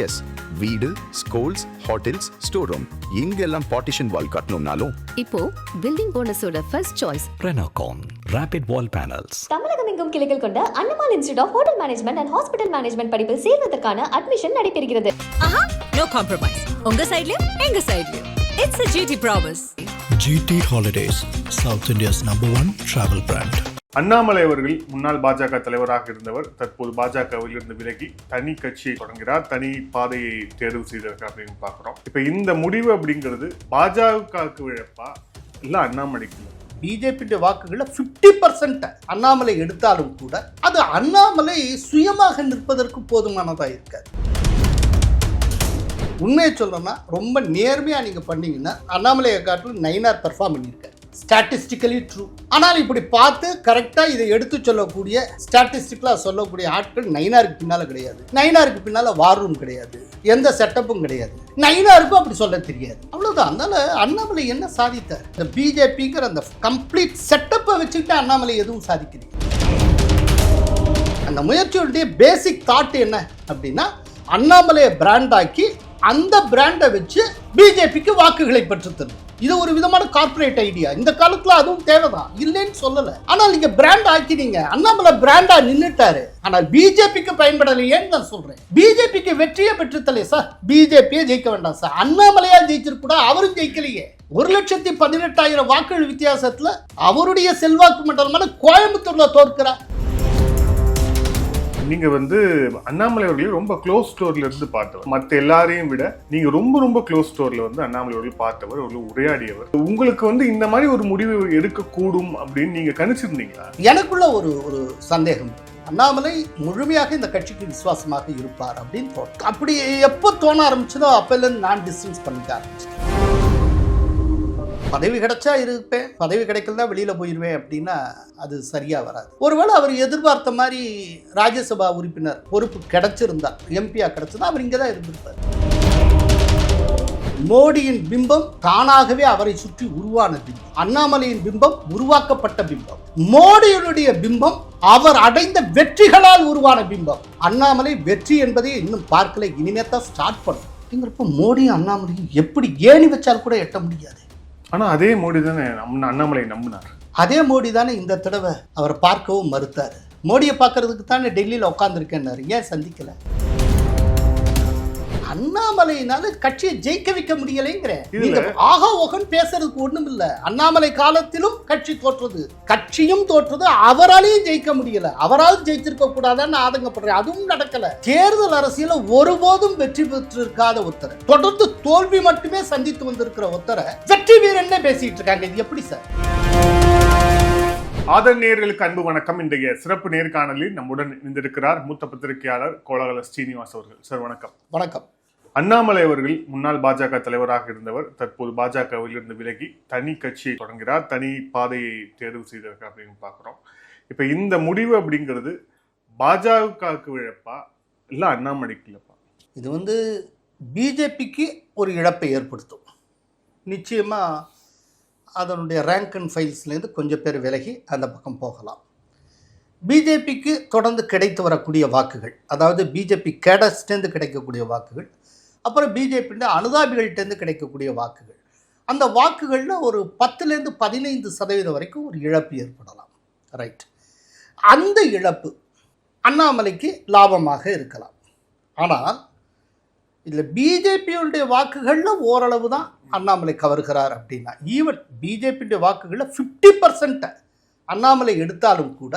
S, வீடு, schools, hotels, store room இங்கெல்லாம் partition wall கட்டணும்னாலும் இப்போ பில்டிங் போனஸோட first choice Renocon Rapid Wall Panels. தமிழகம் எங்கும் கிளைகள் கொண்ட அண்ணமால் institute of hotel management and hospital management படிப்பில் சேர்வதற்கான அட்மிஷன் நடைபெறுகிறது. No compromise. உங்க சைடுலயும் எங்க சைடுலயும். It's a GT promise. GT Holidays, South India's #1 travel brand. Annamalai அவர்கள் முன்னாள் பாஜக தலைவராக இருந்தவர். தற்போது பாஜகவில் இருந்து விலகி தனி கட்சியை தொடங்குகிறார், தனி பாதையை தேர்வு செய்திருக்கார் அப்படின்னு பாக்குறோம். இப்ப இந்த முடிவு அப்படிங்கிறது பாஜகவுக்கு இழப்பா இல்ல அண்ணாமலைக்கு? பிஜேபி வாக்குகளை 50% அண்ணாமலை எடுத்தாலும் கூட அது அண்ணாமலை சுயமாக நிற்பதற்கு போதுமானதா இருக்காது. உண்மையை சொல்லணும்னா ரொம்ப நேர்மையா நீங்க பண்ணீங்கன்னா அண்ணாமலையை காட்டிலும் நயினார் பெர்ஃபார்ம் பண்ணியிருக்காரு. Statistically true. ஆனால் இப்படி பார்த்து கரெக்டாக இதை எடுத்து சொல்லக்கூடிய ஸ்டாட்டிஸ்டிக்கலாக சொல்லக்கூடிய ஆட்கள் நயினாருக்கு பின்னால கிடையாது. நயினாருக்கு பின்னால வார் ரூம் கிடையாது, எந்த செட்டப்பும் கிடையாது. நயினாருக்கும் அப்படி சொல்ல தெரியாது. அவ்வளோதான். அதனால அண்ணாமலை என்ன சாதித்தார்? இந்த பிஜேபிங்கிற அந்த கம்ப்ளீட் செட்டப்பை வச்சுக்கிட்டு அண்ணாமலை எதுவும் சாதிக்கிறீங்க. அந்த முயற்சியுடைய பேசிக் தாட் என்ன அப்படின்னா அண்ணாமலையை பிராண்டாக்கி அந்த பிராண்டை வச்சு பிஜேபிக்கு வாக்குகளை பெற்றுத்தரும். இது ஒரு விதமான கார்பரேட் ஐடியா. இந்த காலத்துல அதுவும் தேவைதான், இல்லைன்னு சொல்லல. ஆனால் நீங்க பிராண்ட் ஆக்கினீங்க. அண்ணாமலை பிராண்டா நின்னுட்டாரு, ஆனால் பிஜேபிக்கு பயன்படலையேன்னு நான் சொல்றேன். பிஜேபிக்கு வெற்றியை பெற்றுத்தலே சார். பிஜேபியே ஜெயிக்க வேண்டாம் சார். அண்ணாமலையா ஜெயிச்சிருக்கூட, அவரும் ஜெயிக்கலையே. 1,18,000 வாக்குகள் வித்தியாசத்துல அவருடைய செல்வாக்கு மண்டலமான கோயம்புத்தூர்ல தோற்கிறார். நீங்க அண்ணாமலை அவர்களையும் ரொம்ப க்ளோஸ் ஸ்டோர்ல இருந்து பார்த்தவர். மற்ற எல்லாரையும் விட நீங்க ரொம்ப க்ளோஸ் ஸ்டோர்ல அண்ணாமலை அவர்கள் பார்த்தவர், அவர்கள் உரையாடியவர். உங்களுக்கு இந்த மாதிரி ஒரு முடிவு எடுக்கக்கூடும் அப்படின்னு நீங்க கணிச்சிருந்தீங்களா? எனக்குள்ள ஒரு சந்தேகம். அண்ணாமலை முழுமையாக இந்த கட்சிக்கு விசுவாசமாக இருப்பார் அப்படின்னு தோணும். அப்படி எப்போ தோண ஆரம்பிச்சதோ அப்போலேருந்து நான் டிஸ்டன்ஸ் பண்ணிக்க ஆரம்பிச்சேன். பதவி கிடைச்சா இருப்பேன், பதவி கிடைக்கல வெளியில போயிடுவேன் அப்படின்னா அது சரியா வராது. ஒருவேளை அவர் எதிர்பார்த்த மாதிரி ராஜ்யசபா உறுப்பினர் பொறுப்பு கிடைச்சிருந்தா, எம்பியா கிடைச்சதா, அவர் இங்கதான் இருந்திருப்பார். மோடியின் பிம்பம் தானாகவே அவரை சுற்றி உருவான பிம்பம். அண்ணாமலையின் பிம்பம் உருவாக்கப்பட்ட பிம்பம். மோடியினுடைய பிம்பம் அவர் அடைந்த வெற்றிகளால் உருவான பிம்பம். அண்ணாமலை வெற்றி என்பதை இன்னும் பார்க்கல, இனிமேத்தான் ஸ்டார்ட் பண்ணும். அப்படிங்கிறப்ப மோடியும் அண்ணாமலையும் எப்படி ஏணி வச்சால் கூட எட்ட முடியாது. ஆனா அதே மோடி தானே அண்ணாமலை நம்பினார். அதே மோடி தானே இந்த தடவை அவரை பார்க்கவும் மறுத்தாரு. மோடியை பார்க்கறதுக்கு தானே டெல்லியில் உட்காந்துருக்கேன்னாரு, ஏன் சந்திக்கல? அண்ணாமலையினால கட்சியை ஜெயிக்க வைக்க முடியலைங்கிற ஆகா ஓகன் பேசுறதுக்கு ஒண்ணும் இல்ல. அண்ணாமலை காலத்திலும் கட்சி தோற்றது, கட்சியும் தோற்றது, அவராலையும் ஜெயிக்க முடியல. அவரால் ஜெயிச்சிருக்க கூடாதான்னு ஆதங்கப்படுறேன். அதுவும் நடக்கல. தேர்தல் அரசியல ஒருபோதும் வெற்றி பெற்றிருக்காத ஒருத்தரை, தொடர்ந்து தோல்வி மட்டுமே சந்தித்து வந்திருக்கிற ஒருத்தரை வெற்றி வீரன் பேசிட்டு இருக்காங்க. இது எப்படி சார்? ஆதர் நேயர்களுக்கு அன்பு வணக்கம். இன்றைய சிறப்பு நேர்காணலில் நம்முடன் இணைந்திருக்கிறார் மூத்த பத்திரிகையாளர் கோலகல ஸ்ரீனிவாஸ் அவர்கள். சார் வணக்கம். வணக்கம். அண்ணாமலை அவர்கள் முன்னாள் பாஜக தலைவராக இருந்தவர். தற்போது பாஜகவில் இருந்து விலகி தனி கட்சியை தொடங்குகிறார், தனி பாதையை தேர்வு செய்திருக்கார் அப்படின்னு பாக்குறோம். இப்ப இந்த முடிவு அப்படிங்கிறது பாஜகவுக்கு இழப்பா இல்ல அண்ணாமலைக்கு இழப்பா? இது பிஜேபிக்கு ஒரு இழப்பை ஏற்படுத்தும். நிச்சயமா அதனுடைய ரேங்க் அண்ட் ஃபைல்ஸ்லேருந்து கொஞ்சம் பேர் விலகி அந்த பக்கம் போகலாம். பிஜேபிக்கு தொடர்ந்து கிடைத்து வரக்கூடிய வாக்குகள், அதாவது பிஜேபி கேடர்ஸ்டேருந்து கிடைக்கக்கூடிய வாக்குகள், அப்புறம் பிஜேபியின் அனுதாபிகள்கிட்டேருந்து கிடைக்கக்கூடிய வாக்குகள், அந்த வாக்குகளில் ஒரு 10லேருந்து 15% வரைக்கும் ஒரு இழப்பு ஏற்படலாம். ரைட். அந்த இழப்பு அண்ணாமலைக்கு லாபமாக இருக்கலாம். ஆனால் இதில் பிஜேபியுடைய வாக்குகளில் ஓரளவு தான் அண்ணாமலை கவர்கிறார் அப்படின்னா, ஈவன் பிஜேபியுடைய வாக்குகளில் 50% அண்ணாமலை எடுத்தாலும் கூட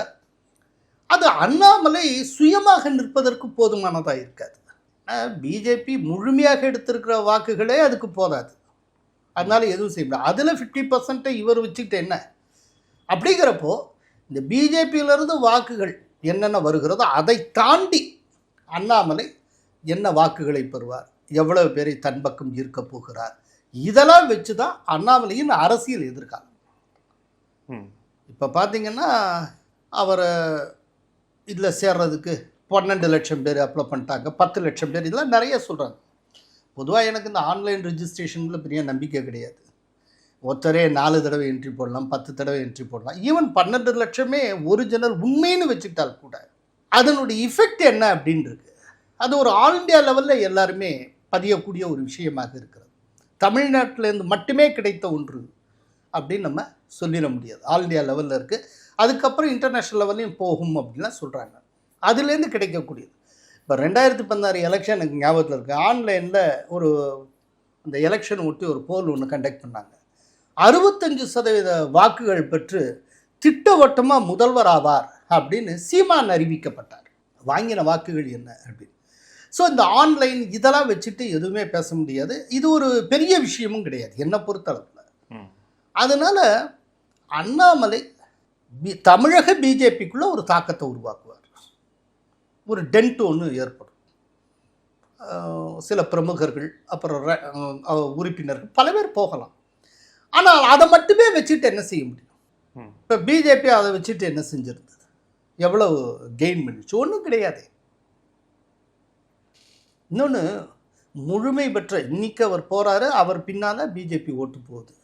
அது அண்ணாமலை சுயமாக நிற்பதற்கு போதுமானதாக இருக்காது. பிஜேபி முழுமையாக எடுத்திருக்கிற வாக்குகளே அதுக்கு போதாது. அதனால எதுவும் செய்ய முடியாது. அதில் 50% இவர் வச்சுக்கிட்டு என்ன அப்படிங்கிறப்போ இந்த பிஜேபியிலிருந்து வாக்குகள் என்னென்ன வருகிறதோ அதை தாண்டி அண்ணாமலை என்ன வாக்குகளை பெறுவார், எவ்வளவு பேரை தன் பக்கம் ஈர்க்க போகிறார், இதெல்லாம் வச்சு தான் அண்ணாமலையின் அரசியல் எதிர்காலம். இப்போ பார்த்தீங்கன்னா அவரை இதில் சேர்றதுக்கு 12 லட்சம் பேர் அப்ளை பண்ணிட்டாங்க, 10 லட்சம் பேர், இதெல்லாம் நிறைய சொல்கிறாங்க. பொதுவாக எனக்கு இந்த ஆன்லைன் ரெஜிஸ்ட்ரேஷனில் பெரிய நம்பிக்கை கிடையாது. ஒருத்தரே 4 தடவை என்ட்ரி போடலாம், 10 தடவை என்ட்ரி போடலாம். ஈவன் 12 லட்சமே ஒரிஜினல் உண்மைன்னு வச்சுக்கிட்டால் கூட அதனுடைய இஃபெக்ட் என்ன அப்படின்னு இருக்கு. அது ஒரு ஆல் இண்டியா லெவலில் எல்லாருமே பதியக்கூடிய ஒரு விஷயமாக இருக்கிறது. தமிழ்நாட்டிலேருந்து மட்டுமே கிடைத்த ஒன்று அப்படின்னு நம்ம சொல்லிட முடியாது. ஆல் இண்டியா லெவலில் இருக்குது. அதுக்கப்புறம் இன்டர்நேஷ்னல் லெவல்லையும் போகும் அப்படின்லாம் சொல்கிறாங்க. அதுலேருந்து கிடைக்கக்கூடியது. இப்போ 2016 எலெக்ஷன் எனக்கு ஞாபகத்தில் இருக்குது. ஆன்லைனில் ஒரு அந்த எலெக்ஷன் ஒட்டி ஒரு போல் ஒன்று கண்டக்ட் பண்ணாங்க. 65% வாக்குகள் பெற்று திட்டவட்டமாக முதல்வர் ஆவார் அப்படின்னு சீமான் அறிவிக்கப்பட்டார். வாங்கின வாக்குகள் என்ன அப்படின்னு. ஸோ இந்த ஆன்லைன் இதெல்லாம் வச்சுட்டு எதுவுமே பேச முடியாது. இது ஒரு பெரிய விஷயமும் கிடையாது என்னை பொறுத்தளவில். அதனால் அண்ணாமலை தமிழக பிஜேபிக்குள்ளே ஒரு தாக்கத்தை உருவாக்குவார். ஒரு டென்ட் ஒன்று ஏற்படும். சில பிரமுகர்கள் அப்புறம் உறுப்பினர்கள் பல பேர் போகலாம். ஆனால் அதை மட்டுமே வச்சுட்டு என்ன செய்ய முடியும்? இப்போ பிஜேபி அதை வச்சுட்டு என்ன செஞ்சுருந்தது? எவ்வளோ கெயின் பண்ணிச்சு? ஒன்றும் கிடையாது. இன்னொன்று முழுமை பெற்ற இன்னைக்கு அவர் போகிறாரு, அவர் பின்னால் பிஜேபி ஓட்டு போகுது.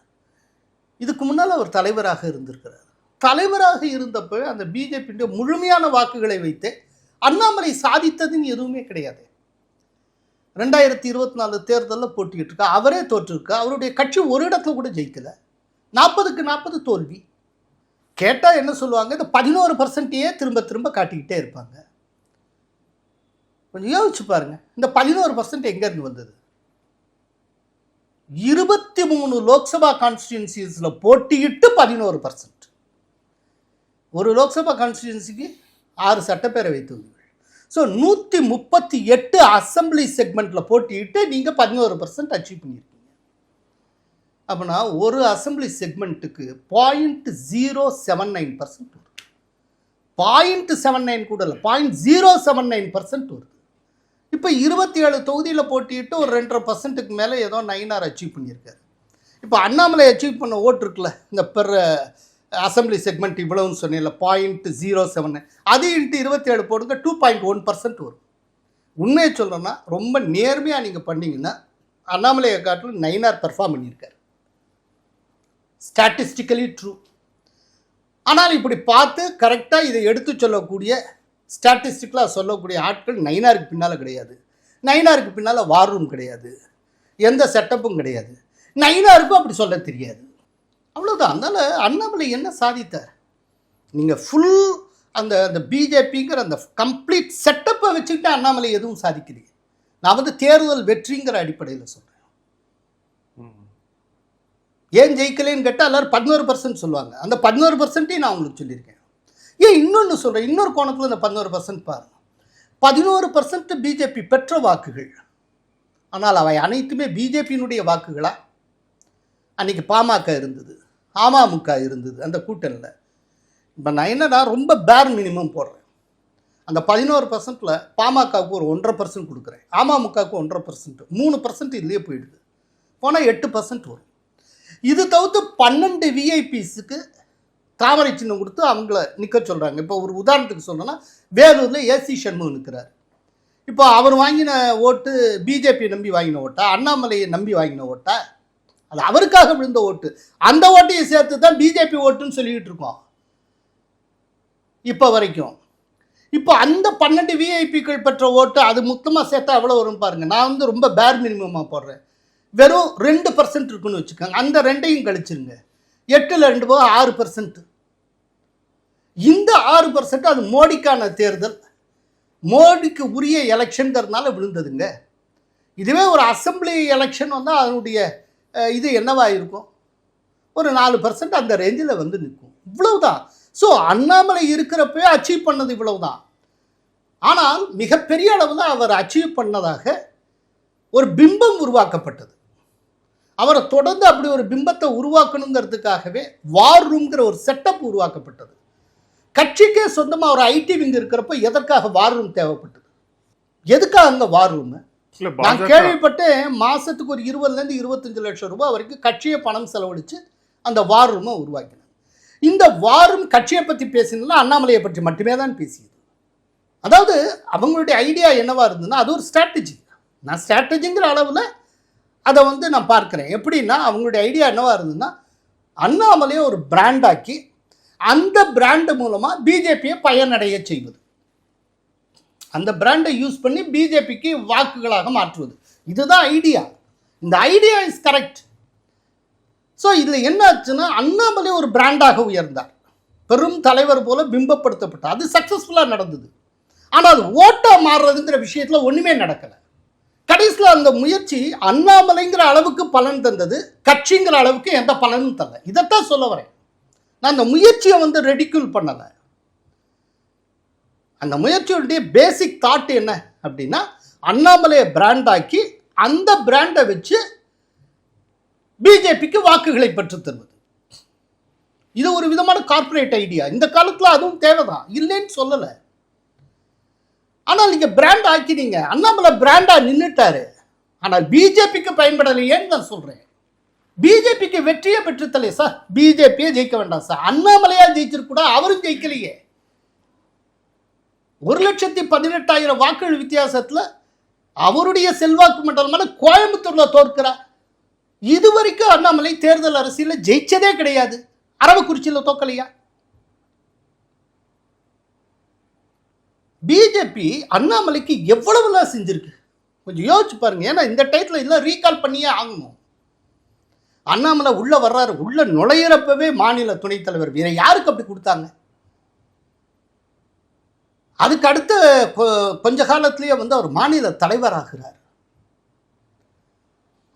இதுக்கு முன்னால் அவர் தலைவராக இருந்திருக்கிறார். தலைவராக இருந்தப்போ அந்த பிஜேபியுடைய முழுமையான வாக்குகளை வைத்து அண்ணாமலை சாதித்ததுன்னு எதுவுமே கிடையாது. 2024 தேர்தலில் போட்டிக்கிட்டு இருக்கா, அவரே தோற்றிருக்கா. அவருடைய கட்சி ஒரு இடத்துல கூட ஜெயிக்கலை. 40க்கு 40 தோல்வி. கேட்டால் என்ன சொல்லுவாங்க? இந்த 11%ஐயே திரும்ப திரும்ப காட்டிக்கிட்டே இருப்பாங்க. கொஞ்சம் யோசிச்சு பாருங்க, இந்த 11% எங்கேருந்து வந்தது? 23 லோக்சபா கான்ஸ்டிடியூன்சிஸில் போட்டியிட்டு 11%. ஒரு லோக்சபா கான்ஸ்டிடியூன்சிக்கு 6 சட்டப்பேரவை தொகுதிகள். ஸோ 138 அசம்பிளி செக்மெண்ட்டில் போட்டியிட்டு நீங்கள் 11% அச்சீவ் பண்ணியிருக்கீங்க. அப்படின்னா ஒரு அசம்பிளி செக்மெண்ட்டுக்கு 0.079% வருது. 0.79 கூட இல்லை, 0.079% வருது. இப்போ 27 தொகுதியில் போட்டிட்டு ஒரு 2.5%க்கு மேலே ஏதோ நயினார் அச்சீவ் பண்ணியிருக்காரு. இப்போ அண்ணாமலை அச்சீவ் பண்ண ஓட்டு இருக்குல்ல, இந்த பெற அசம்பிளி செக்மெண்ட் இவ்வளவுன்னு சொன்னீங்கல்ல, 0.079, அது இன்ட்டு 27 போடுங்க, 2.1% வரும். உண்மையை சொல்கிறேன்னா ரொம்ப நேர்மையாக நீங்கள் பண்ணிங்கன்னா அண்ணாமலையை காட்டிலும் நயினார் பெர்ஃபார்ம் பண்ணியிருக்காரு. Statistically true. ஆனால் இப்படி பார்த்து கரெக்டாக இதை எடுத்து சொல்லக்கூடிய ஸ்டாட்டிஸ்டிக்கலாக சொல்லக்கூடிய ஆட்கள் நயினாருக்கு பின்னால் கிடையாது. நயினாருக்கு பின்னால் வார் ரூம் கிடையாது, எந்த செட்டப்பும் கிடையாது. நயினாருக்கும் அப்படி சொல்ல தெரியாது. அவ்வளோதான். அதனால் அண்ணாமலை என்ன சாதித்தார்? நீங்கள் ஃபுல் அந்த பிஜேபிங்கிற அந்த கம்ப்ளீட் செட்டப்பை வச்சுக்கிட்டு அண்ணாமலை எதுவும் சாதிக்கிறீங்க. நான் தேர்தல் வெற்றிங்கிற அடிப்படையில் சொல்கிறேன். ஏன் ஜெயிக்கலைன்னு கேட்டால் எல்லோரும் 11% சொல்லுவாங்க. அந்த 11%ஐயும் நான் உங்களுக்கு சொல்லியிருக்கேன். ஏன் இன்னொன்று சொல்கிறேன், இன்னொரு கோணத்தில் இந்த 11% பாருங்கள். 11% பிஜேபி பெற்ற வாக்குகள். ஆனால் அவை அனைத்துமே பிஜேபியினுடைய வாக்குகளா? அன்றைக்கி பாமக இருந்தது, அமமுக இருந்தது அந்த கூட்டணியில். இப்போ நான் என்னன்னா ரொம்ப பேர் மினிமம் போடுறேன். அந்த 11%ல் பாமகவுக்கு ஒரு 1.5% கொடுக்குறேன், அமமுகவுக்கு 1.5%, 3% இதுலேயே போயிடுது. போனால் 8% வரும். இது தவிர்த்து 12 விஐபிஸுக்கு தாமரை சின்னம் கொடுத்து அவங்கள நிற்க சொல்கிறாங்க. இப்போ ஒரு உதாரணத்துக்கு சொல்லணும்னா வேலூரில் ஏசி சண்முகம் நிற்கிறார். இப்போ அவர் வாங்கின ஓட்டு பிஜேபியை நம்பி வாங்கின ஓட்டா, அண்ணாமலையை நம்பி வாங்கின ஓட்டா? அது அவருக்காக விழுந்த ஓட்டு. அந்த ஓட்டையை சேர்த்து தான் பிஜேபி ஓட்டுன்னு சொல்லிக்கிட்டு இருக்கோம் இப்போ வரைக்கும். இப்போ அந்த 12 விஐபிக்கள் பெற்ற ஓட்டு அது மொத்தமாக சேர்த்தா எவ்வளோ வரும் பாருங்கள். நான் ரொம்ப பேர் மினிமமாக போடுறேன். வெறும் 2% இருக்குன்னு வச்சுக்கோங்க. அந்த 2ஐயும் கழிச்சிருங்க. 8ல் 2 போக 6%. இந்த 6% அது மோடிக்கான தேர்தல், மோடிக்கு உரிய எலெக்ஷன்கிறதுனால விழுந்ததுங்க. இதுவே ஒரு அசம்பிளி எலெக்ஷன் வந்தால் அதனுடைய இது என்னவாக இருக்கும்? ஒரு 4% அந்த ரேஞ்சில் நிற்கும். இவ்வளவுதான். ஸோ அண்ணாமலை இருக்கிறப்பவே அச்சீவ் பண்ணது இவ்வளவுதான். ஆனால் மிகப்பெரிய அளவில் அவர் அச்சீவ் பண்ணதாக ஒரு பிம்பம் உருவாக்கப்பட்டது. அவரை தொடர்ந்து அப்படி ஒரு பிம்பத்தை உருவாக்கணுங்கிறதுக்காகவே வார் ரூம்ங்கிற ஒரு செட்டப் உருவாக்கப்பட்டது. கட்சிக்கே சொந்தமாக ஒரு ஐடி விங் இருக்கிறப்ப எதற்காக வார் ரூம் தேவைப்பட்டது? எதுக்காக அங்கே வார் ரூம்? நான் கேள்விப்பட்டேன், மாதத்துக்கு ஒரு 20 to 25 லட்சம் ரூபாய் வரைக்கும் கட்சியை பணம் செலவழித்து அந்த வார் ரூமை உருவாக்கினாங்க. இந்த வார் ரூம் கட்சியை பற்றி பேசினா அண்ணாமலையை பற்றி மட்டுமே தான் பேசியது. அதாவது அவங்களுடைய ஐடியா என்னவாக இருந்ததுன்னா அது ஒரு ஸ்ட்ராட்டஜி. நான் ஸ்ட்ராட்டஜிங்கிற அளவில் அதை நான் பார்க்குறேன். எப்படின்னா அவங்களுடைய ஐடியா என்னவாக இருந்ததுன்னா அண்ணாமலையை ஒரு பிராண்டாக்கி அந்த பிராண்டு மூலமாக பிஜேபியை பயனடைய செய்வது. அந்த பிராண்டை யூஸ் பண்ணி பிஜேபிக்கு வாக்குகளாக மாற்றுவது. இதுதான் ஐடியா. இந்த ஐடியா இஸ் கரெக்ட். ஸோ இதில் என்ன ஆச்சுன்னா, அண்ணாமலை ஒரு பிராண்டாக உயர்ந்தார், பெரும் தலைவர் போல பிம்பப்படுத்தப்பட்டார். அது சக்ஸஸ்ஃபுல்லாக நடந்தது. ஆனால் அது ஓட்டாக மாறுறதுங்கிற விஷயத்தில் ஒன்றுமே நடக்கலை. கடைசியில் அந்த முயற்சி அண்ணாமலைங்கிற அளவுக்கு பலன் தந்தது, கட்சிங்கிற அளவுக்கு எந்த பலனும் தரல. இதைத்தான் சொல்ல வரேன். நான் அந்த முயற்சியை ரெடிக்யூல் பண்ணலை. அந்த முயற்சியுடைய பேசிக் தாட் என்ன அப்படின்னா, அண்ணாமலையை பிராண்டாக்கி அந்த பிராண்டை வச்சு பிஜேபிக்கு வாக்குகளை பெற்று தருவது. இது ஒரு விதமான கார்ப்பரேட் ஐடியா. இந்த காலத்தில் அதுவும் தேவைதான், இல்லைன்னு சொல்லலை. ஆனால் நீங்கள் பிராண்ட் ஆக்கினீங்க, அண்ணாமலை பிராண்டாக நின்றுட்டாரு. ஆனால் பிஜேபிக்கு பயன்படலையேன்னு நான் சொல்கிறேன். பிஜேபிக்கு வெற்றியை பெற்றுத்தலையே சார், பிஜேபியே ஜெயிக்க வேண்டாம் சார், அண்ணாமலையா ஜெயிச்சிருக்கூடா, அவரும் ஜெயிக்கலையே. 1,18,000 வாக்குகள் வித்தியாசத்தில் அவருடைய செல்வாக்கு மண்டலமான கோயம்புத்தூரில் தோற்கிறார். இதுவரைக்கும் அண்ணாமலை தேர்தல் அரசியலில் ஜெயிச்சதே கிடையாது. அரவக்குறிச்சியில் தோக்கலையா? பிஜேபி அண்ணாமலைக்கு எவ்வளவுலாம் செஞ்சிருக்கு கொஞ்சம் யோசிச்சு பாருங்க. ஏன்னா இந்த டைத்தில் எல்லாம் ரீகால் பண்ணியே ஆகணும். அண்ணாமலை உள்ள வர்றாரு, உள்ள நுழையிறப்பவே மாநில துணைத் தலைவர் வேற யாருக்கு அப்படி கொடுத்தாங்க? அதுக்கு அடுத்த கொஞ்ச காலத்திலேயே அவர் மாநில தலைவராகிறார்.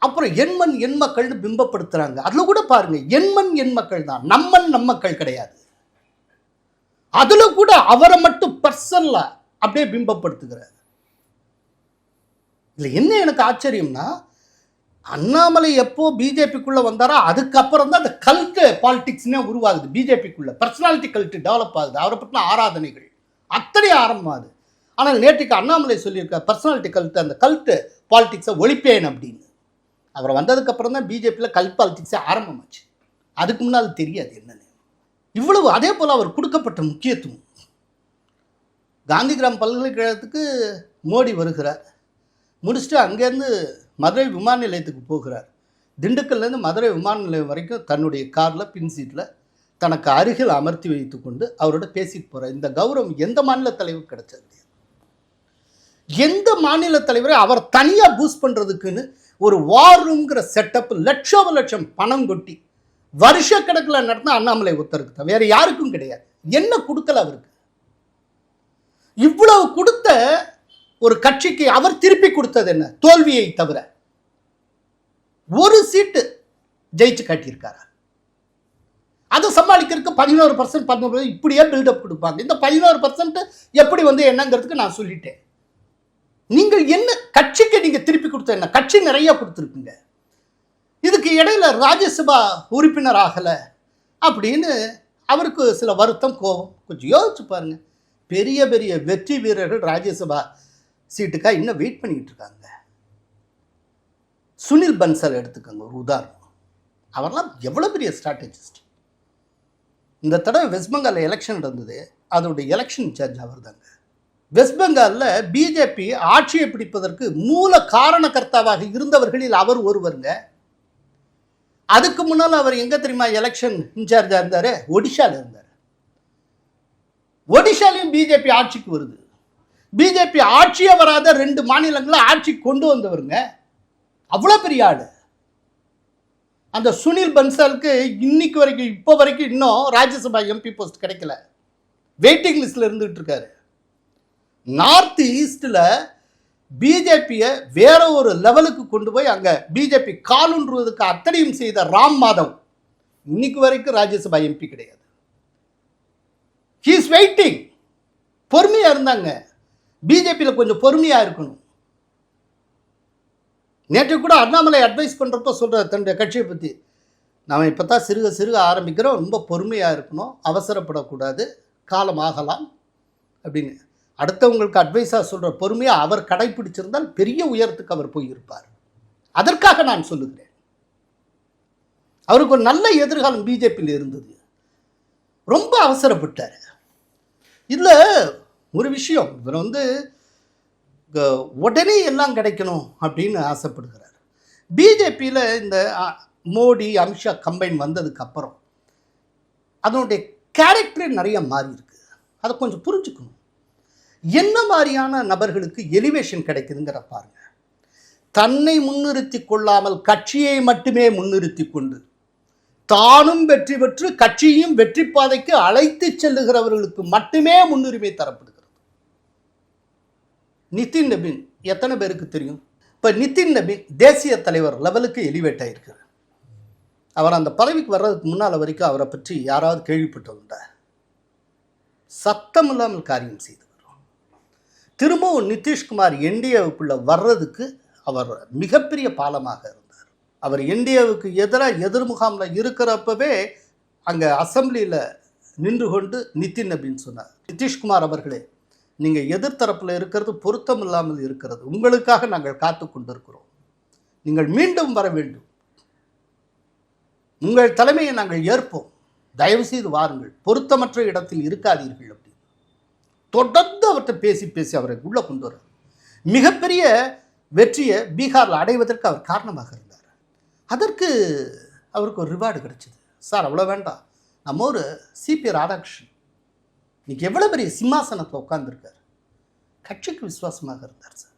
அப்புறம் எண்மண் எண் மக்கள்னு பிம்பப்படுத்துறாங்க. அதுல கூட பாருங்க, எண்மண் எண் மக்கள் தான், நம்மன் நம் மக்கள் கிடையாது. அதுல கூட அவரை மட்டும் பர்சனல அப்படியே பிம்பப்படுத்துகிறார். இதுல என்ன எனக்கு ஆச்சரியம்னா, அண்ணாமலை எப்போ பிஜேபிக்குள்ள வந்தாரோ அதுக்கப்புறம் தான் அந்த கல்ட் பாலிடிக்ஸ்னே உருவாகுது. பிஜேபிக்குள்ள பர்சனாலிட்டி கல்ட் டெவலப் ஆகுது. அவரை பற்றின ஆராதனைகள் அத்தனை ஆரம்பமாகுது. ஆனால் நேற்றுக்கு அண்ணாமலை சொல்லியிருக்கார், பர்சனாலிட்டி கல்ட், அந்த கல்ட் பாலிடிக்ஸை ஒழிப்பேன் அப்படின்னு. அவர் வந்ததுக்கு அப்புறம் தான் பிஜேபியில் கல்ட் பாலிடிக்ஸே ஆரம்பமாச்சு. அதுக்கு முன்னால் தெரியாது என்னன்னு. இவ்வளவு அதே போல் அவர் கொடுக்கப்பட்ட முக்கியத்துவம். காந்திகிராம் பல்கலைக்கழகத்துக்கு மோடி வருகிறார், முடிச்சுட்டு அங்கேருந்து மதுரை விமான நிலையத்துக்கு போகிறார். திண்டுக்கல்லேருந்து மதுரை விமான நிலையம் வரைக்கும் தன்னுடைய காரில் பின் சீட்டில் தனக்கு அருகில் அமர்த்தி வைத்து கொண்டு அவரோட பேசிட்டு போகிறார். இந்த கௌரவம் எந்த மாநில தலைவர் கிடைச்சது? எந்த மாநில தலைவரை அவர் தனியாக பூஸ்ட் பண்ணுறதுக்குன்னு ஒரு வார் ரூம்ங்கிற செட்டப் லட்சம் பணம் கொட்டி வருஷக்கணக்கில் நடந்த அண்ணாமலை ஒருத்தருக்கு தான், வேற யாருக்கும் கிடையாது. என்ன கொடுக்கல அவருக்கு? இவ்வளவு கொடுத்த ஒரு கட்சிக்கு அவர் திருப்பி கொடுத்தது என்ன? தோல்வியை தவிர ஒரு சீட்டு ஜெயிச்சு காட்டியிருக்காரா? அதை சமாளிக்கிறதுக்கு 11% 19% இப்படியே பில்டப் கொடுப்பாங்க. இந்த 11% எப்படி என்னங்கிறதுக்கு நான் சொல்லிட்டேன். நீங்கள் என்ன கட்சிக்கு நீங்க திருப்பி கொடுத்த என்ன? கட்சி நிறைய கொடுத்துருக்குங்க. இதுக்கு இடையில ராஜ்யசபா உறுப்பினர் ஆகலை அப்படின்னு அவருக்கு சில வருத்தம், கோபம். கொஞ்சம் யோசிச்சு பாருங்க. பெரிய பெரிய வெற்றி வீரர்கள் ராஜ்யசபா சீட்டுக்காக இன்னும் வெயிட் பண்ணிட்டு இருக்காங்க. சுனில் பன்சல் எடுத்துக்கோங்க ஒரு உதாரணம். அவர்லாம் எவ்வளோ பெரிய ஸ்ட்ராட்டஜிஸ்ட். இந்த தடவை வெஸ்ட் பெங்காலில் எலெக்ஷன் நடந்தது, அதோடைய எலெக்ஷன் இன்சார்ஜ் அவர் தாங்க. வெஸ்ட் பெங்காலில் பிஜேபி ஆட்சியை பிடிப்பதற்கு மூல காரணகர்த்தாவாக இருந்தவர்களில் அவர் ஒருவருங்க. அதுக்கு முன்னால் அவர் எங்கே தெரியுமா எலெக்ஷன் இன்சார்ஜாக இருந்தார்? ஒடிஷாவில் இருந்தார். ஒடிஷாலையும் பிஜேபி ஆட்சிக்கு வருது. பிஜேபி ஆட்சியே வராத 2 மாநிலங்களில் ஆட்சி கொண்டு வந்தவருங்க. அவ்வளோ பெரிய ஆள். அந்த சுனில் பன்சாலுக்கு இன்னைக்கு வரைக்கும், இப்போ வரைக்கும் இன்னும் ராஜ்யசபா எம்பி போஸ்ட் கிடைக்கல. வெயிட்டிங் லிஸ்ட்ல இருந்துட்டு இருக்காரு. நார்த் ஈஸ்டில் பிஜேபியை வேற ஒரு லெவலுக்கு கொண்டு போய் அங்கே பிஜேபி காலுன்றுவதற்கு அத்தனையும் செய்த ராம் மாதவ் இன்னைக்கு வரைக்கும் ராஜ்யசபா எம்பி கிடையாது. He is waiting. பொறுமையாக இருந்தாங்க. பிஜேபியில் கொஞ்சம் பொறுமையாக இருக்கணும். நேற்று கூட அண்ணாமலை அட்வைஸ் பண்ணுறப்ப சொல்கிற தன்னுடைய கட்சியை பற்றி, நாம் இப்போ தான் சிறுக ஆரம்பிக்கிறோம், ரொம்ப பொறுமையாக இருக்கணும், அவசரப்படக்கூடாது, காலம் ஆகலாம் அப்படின்னு. அடுத்தவங்களுக்கு அட்வைஸாக சொல்கிற பொறுமையாக அவர் கடைப்பிடிச்சிருந்தால் பெரிய உயரத்துக்கு அவர் போயிருப்பார். அதற்காக நான் சொல்லுகிறேன். அவருக்கு ஒரு நல்ல எதிர்காலம் பிஜேபியில் இருந்தது. ரொம்ப அவசரப்பட்டார். இதில் ஒரு விஷயம், இவர் உடனே எல்லாம் கிடைக்கணும் அப்படின்னு ஆசைப்படுகிறார். பிஜேபியில் இந்த மோடி அமித்ஷா கம்பைன் வந்ததுக்கு அப்புறம் அதனுடைய கேரக்டரே நிறைய மாறி இருக்கு. அதை கொஞ்சம் புரிஞ்சுக்கணும். என்ன மாதிரியான நபர்களுக்கு எலிவேஷன் கிடைக்குதுங்கிற பாருங்க. தன்னை முன்னிறுத்தி கொள்ளாமல் கட்சியை மட்டுமே முன்னிறுத்தி கொண்டு தானும் வெற்றி பெற்று கட்சியும் வெற்றி பாதைக்கு அழைத்து செல்லுகிறவர்களுக்கு மட்டுமே முன்னுரிமை தரப்படுகிறது. நிதின் நபீன் எத்தனை பேருக்கு தெரியும்? இப்போ நிதின் நபீன் தேசிய தலைவர் லெவலுக்கு எலிவேட் ஆகிருக்கிறார். அவர் அந்த பதவிக்கு வர்றதுக்கு முன்னால் வரைக்கும் அவரை பற்றி யாராவது கேள்விப்பட்டதுண்டா? சத்தம் இல்லாமல் காரியம் செய்தவர். திரும்பவும் நிதிஷ்குமார் என்டிஏவுக்குள்ள வர்றதுக்கு அவர் மிகப்பெரிய பாலமாக இருந்தார். அவர் என்டிஏவுக்கு எதிராக எதிர்முகாமில் இருக்கிறப்பவே அங்கே அசம்பிளியில் நின்று கொண்டு நிதின் நபீன் சொன்னார், நிதிஷ்குமார் அவர்களே, நீங்கள் எதிர்த்தரப்பில் இருக்கிறது பொருத்தம் இல்லாமல் இருக்கிறது, உங்களுக்காக நாங்கள் காத்து கொண்டிருக்கிறோம், நீங்கள் மீண்டும் வர வேண்டும், உங்கள் தலைமையை நாங்கள் ஏற்போம், தயவு செய்து வாருங்கள், பொருத்தமற்ற இடத்தில் இருக்காதீர்கள் அப்படின்னு தொடர்ந்து அவர்கிட்ட பேசி பேசி அவரை உள்ளே கொண்டு வர மிகப்பெரிய வெற்றியை பீகாரில் அடைவதற்கு அவர் காரணமாக இருந்தார். அதற்கு அவருக்கு ஒரு ரிவார்டு கிடைச்சிது. சார் அவ்வளோ வேண்டாம், நம்ம ஒரு சிபி ராதாகிருஷ்ணன் இன்னைக்கு எவ்வளோ பெரிய சிம்மாசனத்தில் உட்கார்ந்துருக்கார், கட்சிக்கு விசுவாசமாக இருந்தார். சார்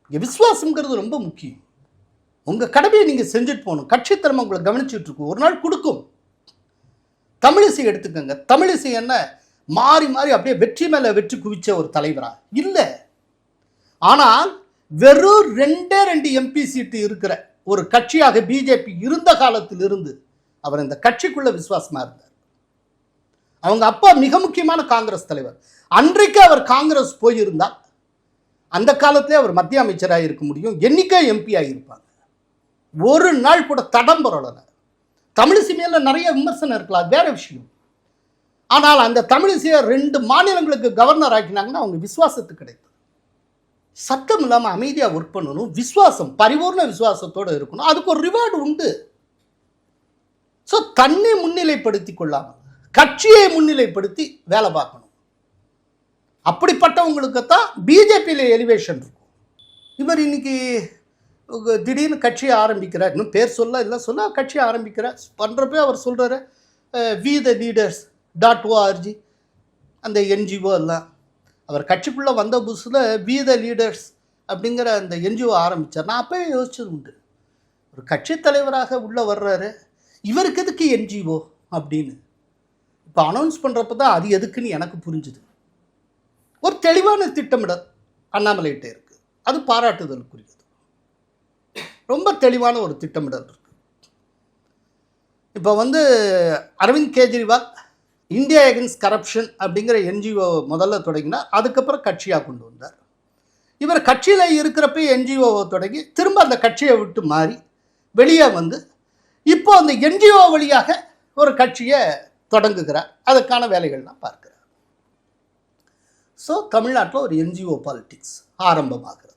இங்கே விசுவாசங்கிறது ரொம்ப முக்கியம். உங்கள் கடமையை நீங்கள் செஞ்சுட்டு போகணும். கட்சி திறமை உங்களை கவனிச்சுட்டு இருக்கும், ஒரு நாள் கொடுக்கும். தமிழிசை எடுத்துக்கோங்க. தமிழிசை என்ன மாறி மாறி அப்படியே வெற்றி மேலே வெற்றி குவிச்ச ஒரு தலைவரா? இல்லை. ஆனால் வெறும் 2 எம்பி சீட்டு இருக்கிற ஒரு கட்சியாக பிஜேபி இருந்த காலத்தில் இருந்து அவர் இந்த கட்சிக்குள்ள விசுவாசமா இருந்தார். அவங்க அப்பா மிக முக்கியமான காங்கிரஸ் தலைவர். அன்றைக்கு அவர் காங்கிரஸ் போயிருந்தால் அந்த காலத்திலே அவர் மத்திய அமைச்சராக இருக்க முடியும், எண்ணிக்கை எம்பி ஆகியிருப்பாங்க. ஒரு நாள் கூட தடம் புரளல. தமிழிசை மேல நிறைய விமர்சனம் இருக்கலாம், வேற விஷயம். ஆனால் அந்த தமிழிசையை 2 மாநிலங்களுக்கு கவர்னர் ஆக்கினாங்கன்னா அவங்க விசுவாசத்துக்கு கிடைக்கும். சத்தம் இல்லாமல் அமைதியாக ஒர்க் பண்ணணும், விசுவாசம், பரிபூர்ண விசுவாசத்தோடு இருக்கணும். அதுக்கு ஒரு ரிவார்டு உண்டு. ஸோ தன்னை முன்னிலைப்படுத்தி கொள்ளாமல் கட்சியை முன்னிலைப்படுத்தி வேலை பார்க்கணும். அப்படிப்பட்டவங்களுக்குத்தான் பிஜேபியில் எலிவேஷன் இருக்கும். இவர் இன்னைக்கு திடீர்னு கட்சியை ஆரம்பிக்கிறார், இன்னும் பேர் சொல்ல இல்லை சொல்ல கட்சியை ஆரம்பிக்கிறார். பண்ணுறப்பே அவர் சொல்கிறாரு வி த லீடர்ஸ் .org அந்த என்ஜிஓ எல்லாம். அவர் கட்சிக்குள்ளே வந்த புதுசில் வி த லீடர்ஸ் அப்படிங்கிற அந்த என்ஜிஓ ஆரம்பித்தார். நான் அப்போயே யோசிச்சது உண்டு, ஒரு கட்சி தலைவராக உள்ளே வர்றாரு, இவருக்கு எதுக்கு என்ஜிஓ அப்படின்னு. இப்போ அனௌன்ஸ் பண்ணுறப்ப தான் அது எதுக்குன்னு எனக்கு புரிஞ்சுது. ஒரு தெளிவான திட்டமிடல் அண்ணாமலைகிட்ட இருக்குது, அது பாராட்டுதலுக்குரியது. ரொம்ப தெளிவான ஒரு திட்டமிடல் இருக்குது. இப்போ Arvind Kejriwal India against corruption அப்படிங்கிற என்ஜிஓ முதல்ல தொடங்கினார், அதுக்கப்புறம் கட்சியாக கொண்டு வந்தார். இவர் கட்சியில் இருக்கிறப்ப என்ஜிஓவை தொடங்கி திரும்ப அந்த கட்சியை விட்டு மாறி வெளியே இப்போ அந்த என்ஜிஓ வழியாக ஒரு கட்சியை தொடங்குகிறார், அதுக்கான வேலைகள்லாம் பார்க்கிறார். ஸோ தமிழ்நாட்டில் ஒரு என்ஜிஓ பாலிடிக்ஸ் ஆரம்பமாகிறது.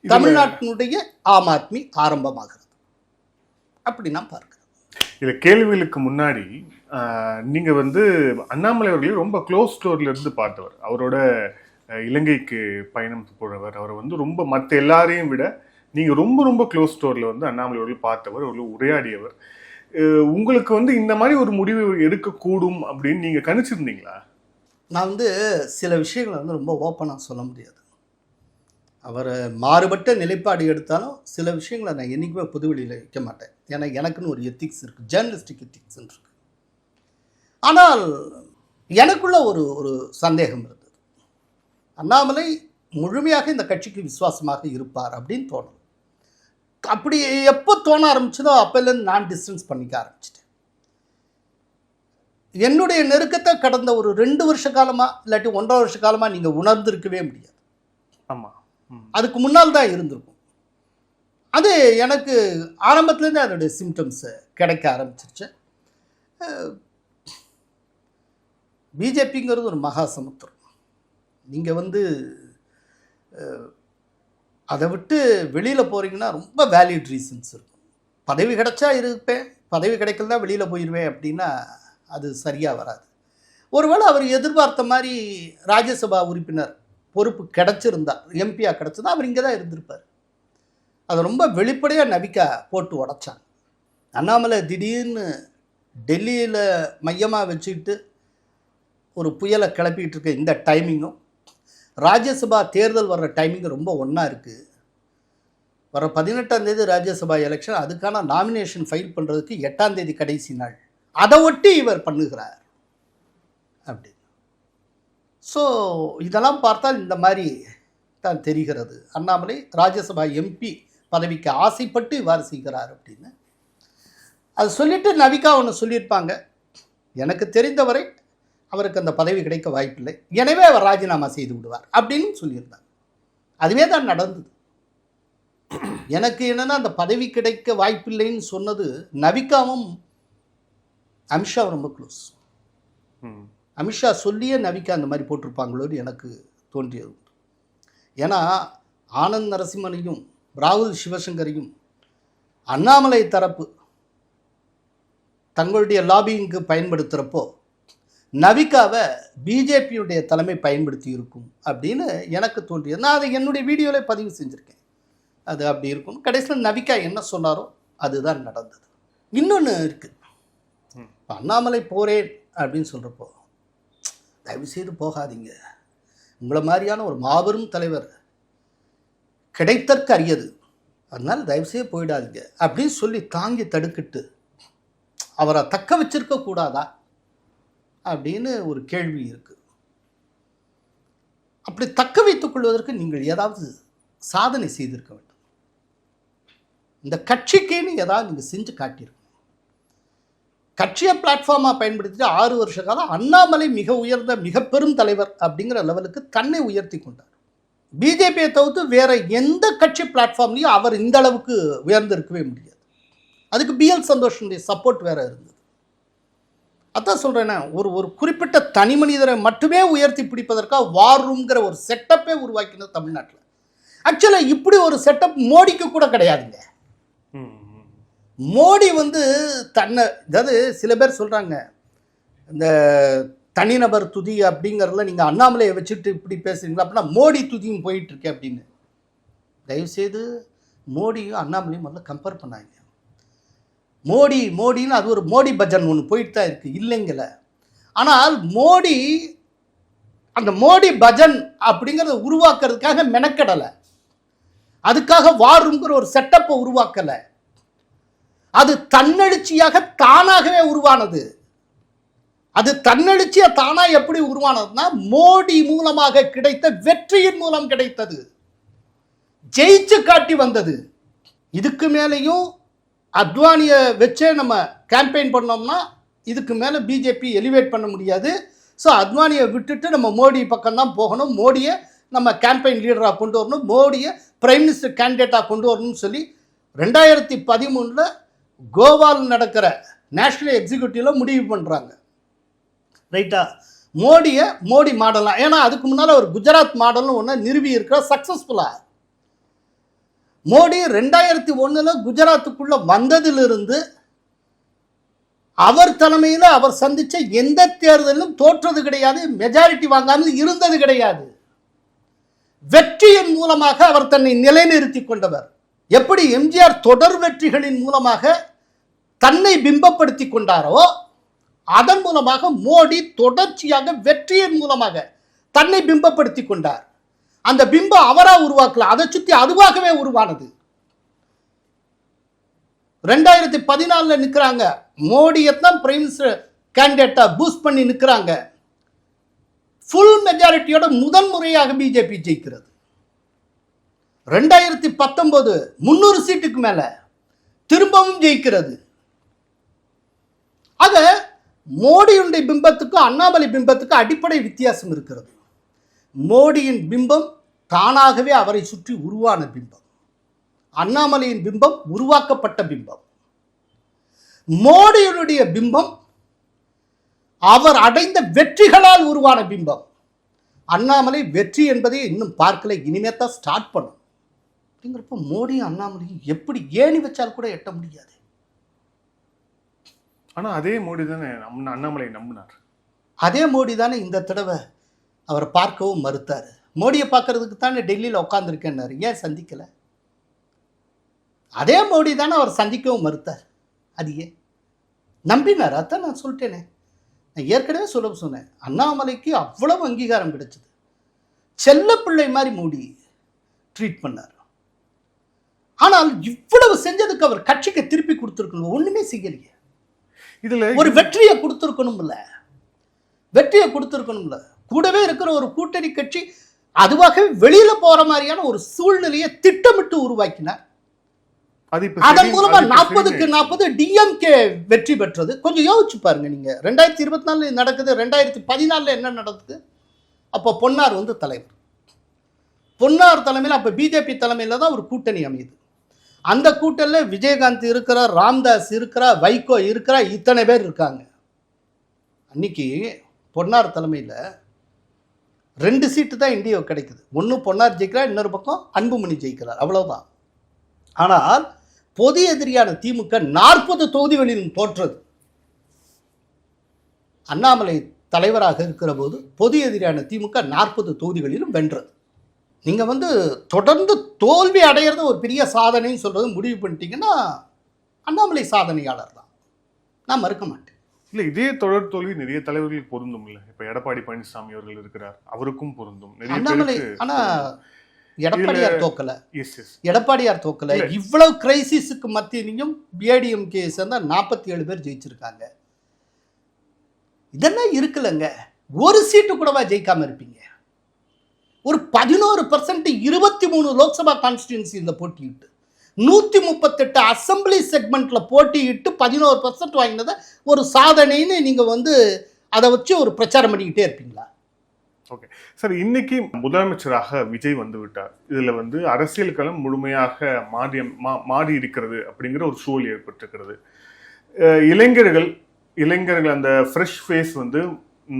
தமிழ்நாட்டினுடைய ஆம் ஆத்மி ஆரம்பமாகிறது. அப்படி நான் பார்க்கிறேன். இந்த கேள்விகளுக்கு முன்னாடி நீங்கள் அண்ணாமலை அவர்களையும் ரொம்ப க்ளோஸ் ஸ்டோர்ல இருந்து பார்த்தவர், அவரோட இலங்கைக்கு பயணம் போனவர், அவர் ரொம்ப மற்ற எல்லாரையும் விட நீங்கள் ரொம்ப ரொம்ப க்ளோஸ் ஸ்டோர்ல அண்ணாமலை அவர்கள் பார்த்தவர், அவர்கள் உரையாடியவர். உங்களுக்கு இந்த மாதிரி ஒரு முடிவு எடுக்கக்கூடும் அப்படின்னு நீங்கள் கணிச்சிருந்தீங்களா? நான் சில விஷயங்களை ரொம்ப ஓப்பனாக சொல்ல முடியாது. அவர் மாறுபட்ட நிலைப்பாடு எடுத்தாலும் சில விஷயங்களை நான் என்றைக்குமே பொதுவெளியில் வைக்க மாட்டேன். ஏன்னா எனக்குன்னு ஒரு எத்திக்ஸ் இருக்குது, ஜேர்னலிஸ்டிக் எத்திக்ஸ் இருக்குது. ஆனால் எனக்குள்ள ஒரு சந்தேகம் இருந்தது, அண்ணாமலை முழுமையாக இந்த கட்சிக்கு விசுவாசமாக இருப்பார் அப்படின்னு தோணும். அப்படி எப்போ தோண ஆரம்பிச்சதோ அப்போலேருந்து நான் டிஸ்டன்ஸ் பண்ணிக்க ஆரம்பிச்சிட்டேன். என்னுடைய நெருக்கத்தை கடந்த ஒரு 2 வருஷ காலமாக இல்லாட்டி 1.5 வருஷ காலமாக நீங்கள் உணர்ந்திருக்கவே முடியாது. ஆமாம், அதுக்கு முன்னால் தான் இருந்திருக்கும். அது எனக்கு ஆரம்பத்துலேருந்து அதனுடைய சிம்டம்ஸு கிடைக்க ஆரம்பிச்சிருச்சு. பிஜேபிங்கிறது ஒரு மகா சமுத்திரம். நீங்கள் அதை விட்டு வெளியில் போகிறீங்கன்னா ரொம்ப வேலிட் ரீசன்ஸ் இருக்கும். பதவி கிடைச்சா இருப்பேன், பதவி கிடைக்கலதான் வெளியில் போயிடுவேன் அப்படின்னா அது சரியாக வராது. ஒருவேளை அவர் எதிர்பார்த்த மாதிரி ராஜ்யசபா உறுப்பினர் பொறுப்பு கிடைச்சிருந்தா, எம்பியாக கிடச்சிருந்தா அவர் இங்கே தான் இருந்திருப்பார். அதை ரொம்ப வெளிப்படையாக நபிக்கா போட்டு உடைச்சாங்க. அண்ணாமலை திடீர்னு டெல்லியில் மையமாக வச்சுக்கிட்டு ஒரு புயலை கிளப்பிகிட்டு இருக்க இந்த டைமிங்கும் ராஜ்யசபா தேர்தல் வர்ற டைமிங் ரொம்ப ஒன்றா இருக்குது. வர 18ஆம் தேதி ராஜ்யசபா எலெக்ஷன், அதுக்கான நாமினேஷன் ஃபைல் பண்ணுறதுக்கு 8ஆம் தேதி கடைசி நாள். அதை ஒட்டி இவர் பண்ணுகிறார் அப்படி. ஸோ இதெல்லாம் பார்த்தால் இந்த மாதிரி தான் தெரிகிறது. அண்ணாமலை ராஜ்யசபா எம்பி பதவிக்கு ஆசைப்பட்டு இவ்வாறு செய்கிறார் அப்படின்னு. அது சொல்லிவிட்டு நவிகா ஒன்று சொல்லியிருப்பாங்க, எனக்கு தெரிந்தவரை அவருக்கு அந்த பதவி கிடைக்க வாய்ப்பில்லை, எனவே அவர் ராஜினாமா செய்து விடுவார் அப்படின்னு சொல்லியிருந்தாங்க. அதுவே தான் நடந்தது. எனக்கு என்னென்னா அந்த பதவி கிடைக்க வாய்ப்பில்லைன்னு சொன்னது நவிகாவும் அமித்ஷா ரொம்ப க்ளோஸ். அமித்ஷா சொல்லியே நவிகா அந்த மாதிரி போட்டிருப்பாங்களோன்னு எனக்கு தோன்றியது. ஏன்னா ஆனந்த் நரசிம்மனையும் ராகுல் சிவசங்கரையும் அண்ணாமலை தரப்பு தங்களுடைய லாபிங்க்கு பயன்படுத்துகிறப்போ நவிகாவை பிஜேபியுடைய தலைமை பயன்படுத்தி இருக்கும் அப்படின்னு எனக்கு தோன்றியது. நான் அதை என்னுடைய வீடியோவில் பதிவு செஞ்சுருக்கேன். அது அப்படி இருக்கும். கடைசியில் நவிகா என்ன சொன்னாரோ அதுதான் நடந்தது. இன்னொன்று இருக்குது, அண்ணாமலை போகிறேன் அப்படின்னு சொல்கிறப்போ தயவுசெய்து போகாதீங்க, உங்களை மாதிரியான ஒரு மாபெரும் தலைவர் கிடைத்தற்கு அரியது, அதனால் தயவுசெய்து போயிடாதீங்க அப்படின்னு சொல்லி தாங்கி தடுக்கிட்டு அவரை தக்க வச்சிருக்க கூடாதா அப்படின்னு ஒரு கேள்வி இருக்குது. அப்படி தக்க வைத்துக் கொள்வதற்கு நீங்கள் ஏதாவது சாதனை செய்திருக்க வேண்டும். இந்த கட்சிக்குன்னு ஏதாவது நீங்கள் செஞ்சு காட்டியிருக்கணும். கட்சியை பிளாட்ஃபார்மாக பயன்படுத்திட்டு 6 வருஷ காலம் அண்ணாமலை மிக உயர்ந்த மிக பெரும் தலைவர் அப்படிங்கிற லெவலுக்கு தன்னை உயர்த்தி கொண்டார். பிஜேபியை தவிர்த்து வேற எந்த கட்சி பிளாட்ஃபார்ம்லையும் அவர் இந்த அளவுக்கு உயர்ந்திருக்கவே முடியாது. அதுக்கு பிஎல் சந்தோஷனுடைய சப்போர்ட் வேற இருந்தது. அதான் சொல்கிறேன்னா, ஒரு குறிப்பிட்ட தனி மனிதரை மட்டுமே உயர்த்தி பிடிப்பதற்காக வார் ரூம்ங்கிற ஒரு செட்டப்பே உருவாக்கினது தமிழ்நாட்டில். ஆக்சுவலாக இப்படி ஒரு செட்டப் மோடிக்கு கூட கிடையாதுங்க. மோடி தன்னை, அதாவது சில பேர் சொல்கிறாங்க இந்த தனிநபர் துதி அப்படிங்கிறதுல நீங்கள் அண்ணாமலையை வச்சுட்டு இப்படி பேசுறீங்களா அப்படின்னா மோடி துதியும் போயிட்டுருக்கு அப்படின்னு. தயவுசெய்து மோடியும் அண்ணாமலையும் முதல்ல கம்பேர் பண்ணாங்க. மோடின்னு அது ஒரு மோடி பஜன் ஒன்று போயிட்டு தான் இருக்குது, இல்லைங்கள. ஆனால் மோடி அந்த மோடி பஜன் அப்படிங்கிறத உருவாக்குறதுக்காக மெனக்கடலை, அதுக்காக வாருங்கிற ஒரு செட்டப்பை உருவாக்கலை. அது தன்னெழுச்சியாக தானாகவே உருவானது. அது தன்னெழுச்சியா தானா எப்படி உருவானதுன்னா மோடி மூலமாக கிடைத்த வெற்றியின் மூலம் கிடைத்தது, ஜெயிச்சு காட்டி வந்தது. இதுக்கு மேலேயும் அத்வானியை வச்சே நம்ம கேம்பெயின் பண்ணோம்னா இதுக்கு மேலே பிஜேபி எலிவேட் பண்ண முடியாது. ஸோ அத்வானியை விட்டுட்டு நம்ம மோடி பக்கம்தான் போகணும், மோடியை நம்ம கேம்பெயின் லீடராக கொண்டு வரணும், மோடியை பிரைம் மினிஸ்டர் கேண்டிடேட்டாக கொண்டு வரணும்னு சொல்லி 2013 கோவாவில் நடக்கிற நேஷனல் எக்ஸிக்யூட்டிவில் முடிவு பண்ணுறாங்க. ரைட்டா? மோடி மாடலாம். ஏன்னா அதுக்கு முன்னால் ஒரு குஜராத் மாடல்னு ஒன்று நிறுவி இருக்கிற சக்ஸஸ்ஃபுல்லாக. மோடி 2001 குஜராத்துக்குள்ள வந்ததிலிருந்து அவர் தலைமையில் அவர் சந்தித்த எந்த தேர்தலிலும் தோற்றது கிடையாது, மெஜாரிட்டி வாங்காமல் இருந்தது கிடையாது. வெற்றியின் மூலமாக அவர் தன்னை நிலைநிறுத்தி கொண்டவர். எப்படி எம்ஜிஆர் தொடர் வெற்றிகளின் மூலமாக தன்னை பிம்பப்படுத்தி கொண்டாரோ அதன் மூலமாக மோடி தொடர்ச்சியாக வெற்றியின் மூலமாக தன்னை பிம்பப்படுத்தி கொண்டார். அந்த பிம்பம் அவரா உருவாக்கல, அதை சுற்றி அதுவாகவே உருவானது. 2014 நிற்கிறாங்க, மோடியை தான் பிரைம் மினிஸ்டர் கேண்டிடேட்டா பூஸ்ட் பண்ணி நிற்கிறாங்க. ஃபுல் மெஜாரிட்டியோட முதன் முறையாக பிஜேபி ஜெயிக்கிறது. 2019 300 சீட்டுக்கு மேல திரும்பவும் ஜெயிக்கிறது. ஆக மோடியுடைய பிம்பத்துக்கும் அண்ணாமலை பிம்பத்துக்கும் அடிப்படை வித்தியாசம் இருக்கிறது. மோடியின் பிம்பம் தானாகவே அவரை சுற்றி உருவான பிம்பம், அண்ணாமலையின் பிம்பம் உருவாக்கப்பட்ட பிம்பம். மோடியினுடைய பிம்பம் அவர் அடைந்த வெற்றிகளால் உருவான பிம்பம். அண்ணாமலை வெற்றி என்பதை இன்னும் பார்க்கல, இனிமே தான் ஸ்டார்ட் பண்ணும். அப்படிங்கிறப்ப மோடியும் அண்ணாமலையும் எப்படி ஏணி வச்சால் கூட எட்ட முடியாது. ஆனால் அதே மோடி தானே அண்ணாமலை நம்பினார். அதே மோடி தானே இந்த தடவை அவரை பார்க்கவும் மறுத்தார். மோடியை பார்க்கறதுக்கு தானே டெல்லியில் உட்காந்துருக்கேன்னாரு, ஏன் சந்திக்கலை? அதே மோடி தானே அவர் சந்திக்கவும் மறுத்தார். அது ஏன் நம்பினார்? அதான் நான் சொல்லிட்டேனே, நான் ஏற்கனவே சொன்னேன், அண்ணாமலைக்கு அவ்வளவு அங்கீகாரம் கிடைச்சது. செல்லப்பிள்ளை மாதிரி மோடி ட்ரீட் பண்ணார். ஆனால் இவ்வளவு செஞ்சதுக்கு அவர் கட்சிக்கு திருப்பி கொடுத்துருக்கணும், ஒண்ணுமே செய்யலையே. இதுல ஒரு வெற்றியை கொடுத்துருக்கணும்ல, வெற்றியை கொடுத்துருக்கணும்ல. கூடவே இருக்கிற ஒரு கூட்டணி கட்சி அதுவாகவே வெளியில போற மாதிரியான ஒரு சூழ்நிலையை திட்டமிட்டு உருவாக்கினார். அதன் மூலமா 40க்கு 40 டிஎம்கே வெற்றி பெற்றது. கொஞ்சம் யோசிச்சு பாருங்க நீங்க. 2024 நடக்குது, 2014 என்ன நடக்குது? அப்போ பொன்னார் வந்து தலைவர். பொன்னார் தலைமையில் அப்ப பிஜேபி தலைமையில தான் ஒரு கூட்டணி அமையுது. அந்த கூட்டணியில் விஜயகாந்த் இருக்கிறார், ராம்தாஸ் இருக்கிறார், வைகோ இருக்கிறார், இத்தனை பேர் இருக்காங்க. அன்னைக்கு பொன்னார் தலைமையில் 2 சீட்டு தான் இந்தியா கிடைக்குது. ஒன்று பொன்னார் ஜெயிக்கிறார், இன்னொரு பக்கம் அன்புமணி ஜெயிக்கிறார், அவ்வளவுதான். ஆனால் பொது எதிரியான திமுக 40 தொகுதிகளிலும் தோற்றது. அண்ணாமலை தலைவராக இருக்கிற போது பொது எதிரியான திமுக 40 தொகுதிகளிலும் வென்றது. நீங்க வந்து தொடர்ந்து தோல்வி அடையிறது ஒரு பெரிய சாதனைன்னு சொல்றது முடிவு பண்ணிட்டீங்கன்னா அண்ணாமலை சாதனையாளர் தான், நான் மறுக்க மாட்டேன். இல்ல, இதே தொடர் தோல்வி நிறைய தலைவர்கள் பொருந்தும் இல்ல. இப்ப எடப்பாடி பழனிசாமி அவர்கள் இருக்கிறார், அவருக்கும் பொருந்தும். நிறைய அண்ணாமலை பேருக்கு ஆனா எடப்பாடியார் தோக்கல. எஸ் எஸ் எடப்பாடியார் தோக்கல. இவ்வளவு கிரைசிஸுக்கு மத்தியிலையும் ஏடிஎம்கே சேர்ந்தா 47 பேர் ஜெயிச்சிருக்காங்க. இதெல்லாம் இருக்குல்லங்க. ஒரு சீட்டு கூடவா ஜெயிக்காம இருப்பீங்க? ஒரு 11% 23 லோக்சபா கான்ஸ்டிடியூன்சில போட்டியிட்டு 138 அசம்பிளி செக்மெண்ட்ல போட்டியிட்டு 11% வாங்கினதை ஒரு சாதனைன்னு நீங்க வந்து அதை வச்சு ஒரு பிரச்சாரம் பண்ணிக்கிட்டே இருப்பீங்களா? ஓகே சார், இன்னைக்கு முதலமைச்சராக விஜய் வந்து விட்டார். இதுல வந்து அரசியல் களம் முழுமையாக மாறி இருக்கிறது அப்படிங்கிற ஒரு சூழல் ஏற்பட்டிருக்கிறது. இளைஞர்கள் அந்த ஃப்ரெஷ் ஃபேஸ் வந்து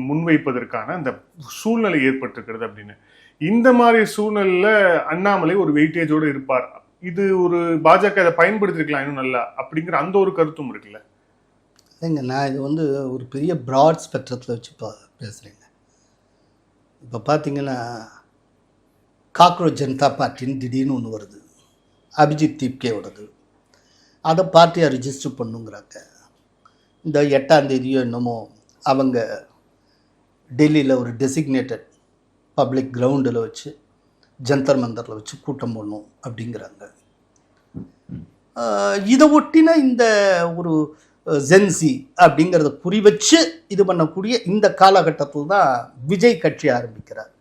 முன்வைப்பதற்கான அந்த சூழ்நிலை ஏற்பட்டிருக்கிறது அப்படின்னு. இந்த மாதிரி சூழ்நிலையில அண்ணாமலை ஒரு வெயிட்டேஜோடு இருப்பார், இது ஒரு பாஜக இதை பயன்படுத்திருக்கலாம் இன்னும் நல்லா அப்படிங்கிற அந்த ஒரு கருத்தும் இருக்குல்ல? இல்லைங்க, நான் இது வந்து ஒரு பெரிய ப்ராட் ஸ்பெக்ட்ரத்தில் வச்சு பேசுகிறேங்க. இப்போ பார்த்தீங்கன்னா காக்ரோச் ஜனதா பார்ட்டின்னு திடீர்னு ஒன்று வருது, அபிஜித் தீப்கேவோடது. அதை பார்ட்டியை ரிஜிஸ்டர் பண்ணுங்கிறாங்க. இந்த 8ஆம் தேதியோ என்னமோ அவங்க டெல்லியில் ஒரு டெசிக்னேட்டட் பப்ளிக் கிரவுண்டில் வச்சு ஜந்தர் மந்தரில் வச்சு கூட்டம் போடணும் அப்படிங்கிறாங்க. இதை ஒட்டின இந்த ஒரு ஜென்சி அப்படிங்கிறத குறி வச்சு இது பண்ணக்கூடிய இந்த காலகட்டத்தில் தான் விஜய் கட்சி ஆரம்பிக்கிறார்.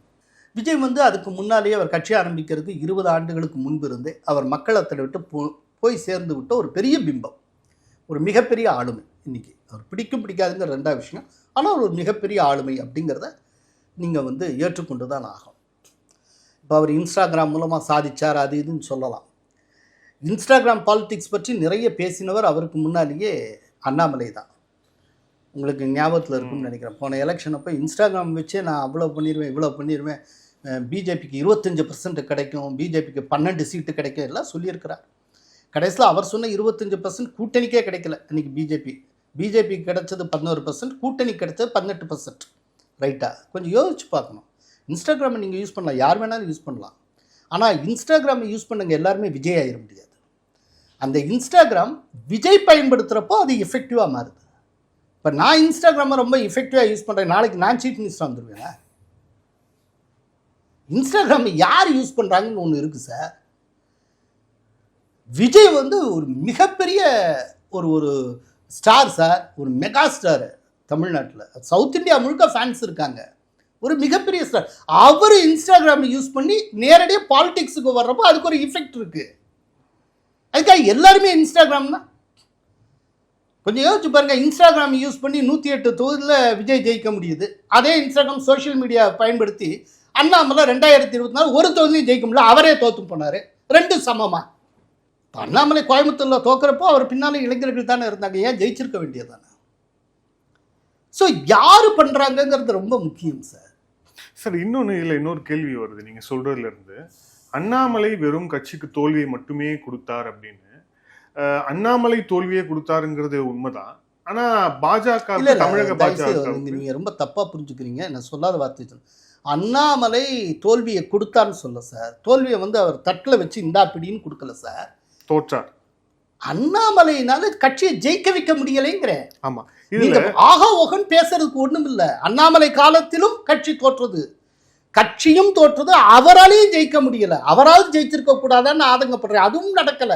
விஜய் வந்து அதுக்கு முன்னாலேயே அவர் கட்சி ஆரம்பிக்கிறது 20 ஆண்டுகளுக்கு முன்பு இருந்தே அவர் மக்களத்தை விட்டு போய் சேர்ந்து விட்ட ஒரு பெரிய பிம்பம், ஒரு மிகப்பெரிய ஆளுமை. இன்றைக்கி அவர் பிடிக்காதுங்கிற 2ஆவது விஷயம், ஆனால் ஒரு மிகப்பெரிய ஆளுமை அப்படிங்கிறத நீங்கள் வந்து ஏற்றுக்கொண்டு தான் ஆகும். இப்போ அவர் இன்ஸ்டாகிராம் மூலமாக சாதிச்சார், அது இதுன்னு சொல்லலாம். இன்ஸ்டாகிராம் பாலிடிக்ஸ் பற்றி நிறைய பேசினவர் அவருக்கு முன்னாலேயே அண்ணாமலை தான். உங்களுக்கு ஞாபகத்தில் இருக்கும்னு நினைக்கிறேன். போன எலெக்ஷன் அப்போ இன்ஸ்டாகிராம் வச்சே நான் அவ்வளோ பண்ணிடுவேன், இவ்வளோ பண்ணிடுவேன், பிஜேபிக்கு 25% கிடைக்கும், பிஜேபிக்கு 12 சீட்டு கிடைக்கும் எல்லாம் சொல்லியிருக்கிறார். கடைசியில் அவர் சொன்ன 25% கூட்டணிக்கே கிடைக்கல. இன்றைக்கி பிஜேபிக்கு கிடைச்சது 11%, கூட்டணி கிடைச்சது 18%. ரைட்டா? கொஞ்சம் யோசிச்சு பார்க்கணும். இன்ஸ்டாகிராமை நீங்கள் யூஸ் பண்ணலாம், யார் வேணாலும் யூஸ் பண்ணலாம். ஆனால் இன்ஸ்டாகிராமை யூஸ் பண்ணுங்க எல்லாருமே விஜய் ஆயிட முடியாது. அந்த இன்ஸ்டாகிராம் விஜய் பயன்படுத்துகிறப்போ அது எஃபெக்டிவாக மாறுது. இப்போ நான் இன்ஸ்டாகிராமை ரொம்ப எஃபெக்டிவாக யூஸ் பண்ணுறேன், நாளைக்கு நான் சீஃப் மினிஸ்டர் வந்துடுவேன். இன்ஸ்டாகிராமை யார் யூஸ் பண்ணுறாங்கன்னு ஒன்று இருக்குது சார். விஜய் வந்து ஒரு மிகப்பெரிய ஒரு ஸ்டார் சார், ஒரு மெகா ஸ்டார் தமிழ்நாட்டில். சவுத் இந்தியா முழுக்க ஃபேன்ஸ் இருக்காங்க, ஒரு மிகப்பெரிய ஸ்டார். அவர் இன்ஸ்டாகிராமை யூஸ் பண்ணி நேரடியாக பாலிடிக்ஸுக்கு வர்றப்போ அதுக்கு ஒரு எஃபெக்ட் இருக்குது. அதுக்காக எல்லாருமே இன்ஸ்டாகிராம்னா கொஞ்சம் யோசிச்சு பாருங்கள். இன்ஸ்டாகிராம் யூஸ் பண்ணி 108 தொகுதியில் விஜய் ஜெயிக்க முடியுது. அதே இன்ஸ்டாகிராம் சோஷியல் மீடியா பயன்படுத்தி அண்ணாமலை 2024 ஒரு தொகுதியும் ஜெயிக்க முடியல, அவரே தோற்று போனார். 2 சமமா? அண்ணாமலை கோயம்புத்தூரில் தோக்குறப்போ அவர் பின்னாலே இளைஞர்கள் தானே இருந்தாங்க, ஏன் ஜெயிச்சிருக்க வேண்டியதானே? ஸோ யார் பண்ணுறாங்கங்கிறது ரொம்ப முக்கியம் சார். சார், இன்னொரு கேள்வி வருது நீங்கள் சொல்றதுல இருந்து. அண்ணாமலை வெறும் கட்சிக்கு தோல்வியை மட்டுமே கொடுத்தார் அப்படின்னு. அண்ணாமலை தோல்வியை கொடுத்தாருங்கிறது உண்மைதான். ஆனா பாஜக, தமிழக பாஜக நீங்க ரொம்ப தப்பா புரிஞ்சுக்கிறீங்க. நான் சொல்லாத வார்த்தை. அண்ணாமலை தோல்வியை கொடுத்தான்னு சொல்ல சார். தோல்வியை வந்து அவர் தட்டில் வச்சு இந்தா பிடின்னு கொடுக்கல சார், தோற்றார். அண்ணாமலையினால கட்சியை ஜெயிக்க வைக்க முடியலைங்கிறேன். ஆமா, இதுல ஆகா ஓகன் பேசுறதுக்கு ஒண்ணும் இல்லை. அண்ணாமலை காலத்திலும் கட்சி தோற்றது, கட்சியும் தோற்றது, அவராலையும் ஜெயிக்க முடியல. அவரால் ஜெயிச்சிருக்க கூடாதான்னு ஆதங்கப்படுறேன். அதுவும் நடக்கல.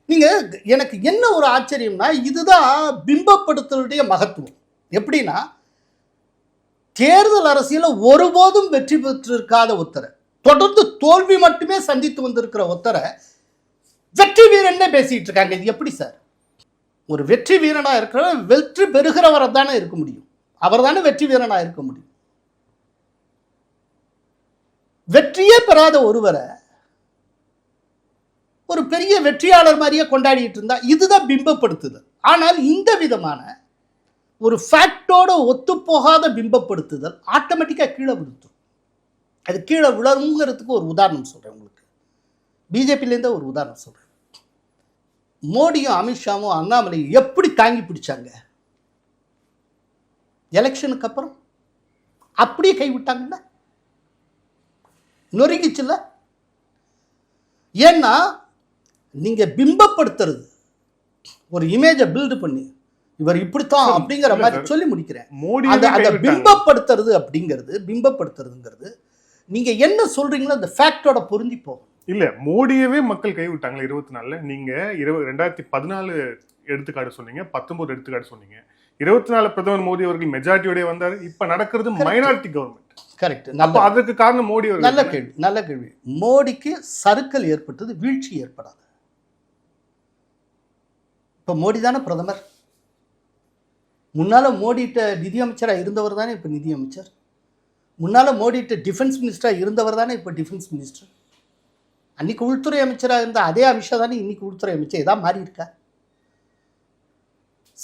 நீங்க எனக்கு என்ன ஒரு ஆச்சரியம்னா, இதுதான் பிம்பப்படுத்தலுடைய மகத்துவம். எப்படின்னா, தேர்தல் அரசியல ஒருபோதும் வெற்றி பெற்றிருக்காத ஒருத்தரை, தொடர்ந்து தோல்வி மட்டுமே சந்தித்து வந்திருக்கிற ஒருத்தரை வெற்றி வீரன் பேசிட்டு இருக்காங்க. இது எப்படி சார்? ஒரு வெற்றி வீரனா இருக்கிறவர் வெற்றி பெறுகிறவரை தானே இருக்க முடியும். அவர் தானே வெற்றி வீரனா இருக்க முடியும். வெற்றியே பெறாத ஒருவரை ஒரு பெரிய வெற்றியாளர் மாதிரியே கொண்டாடிட்டு இருந்தா இதுதான் பிம்பப்படுத்துதல். ஆனால் இந்த விதமான ஒரு ஃபேக்டோட ஒத்துப்போகாத பிம்பப்படுத்துதல் ஆட்டோமேட்டிக்கா கீழே விழுத்தும். அது கீழே விழருங்கிறதுக்கு ஒரு உதாரணம் சொல்றேன் உங்களுக்கு. பிஜேபியிலேருந்து ஒரு உதாரணம் சொல்றேன். மோடியும் அமித்ஷாவும் அண்ணாமலையும் எப்படி தாங்கி பிடிச்சாங்க? எலெக்ஷனுக்கு அப்புறம் அப்படியே கைவிட்டாங்கல்ல, நொறுங்கிச்சுல்ல. ஏன்னா நீங்க பிம்பப்படுத்துறது, ஒரு இமேஜை பில்டு பண்ணி இவர் இப்படித்தான் அப்படிங்கிற மாதிரி சொல்லி முடிக்கிறேன். அந்த பிம்பப்படுத்துறது பிம்பப்படுத்துறதுங்கிறது நீங்க என்ன சொல்றீங்களோ அந்த ஃபேக்டோட பொருந்தி போகும். இல்ல, மோடியவே மக்கள் கைவிட்டாங்களே 24. நீங்க 2014 எடுத்துக்காட்டு சொன்னீங்க, 19 எடுத்துக்காட்டு சொன்னீங்க. 24 பிரதமர் மோடி அவர்கள் மெஜாரிட்டியோட வந்தாரு. இப்ப நடக்கிறது மைனாரிட்டி கவர்மெண்ட். கரெக்ட். அப்ப அதுக்கு காரணம் மோடி அவர்கள். நல்ல கேள்வி. மோடிக்கு சறுக்கல் ஏற்பட்டது, வீழ்ச்சி ஏற்படாது. இப்ப மோடி தானே பிரதமர். முன்னால மோடிட்ட நிதியமைச்சரா இருந்தவர் தானே இப்ப நிதியமைச்சர். முன்னால மோடிட்ட டிஃபென்ஸ் மினிஸ்டரா இருந்தவர் தானே இப்ப டிஃபென்ஸ் மினிஸ்டர். அன்னைக்கு உள்துறை அமைச்சராக இருந்த அதே அமித்ஷா தானே இன்னைக்கு உள்துறை அமைச்சர். ஏதாவது மாறி இருக்கா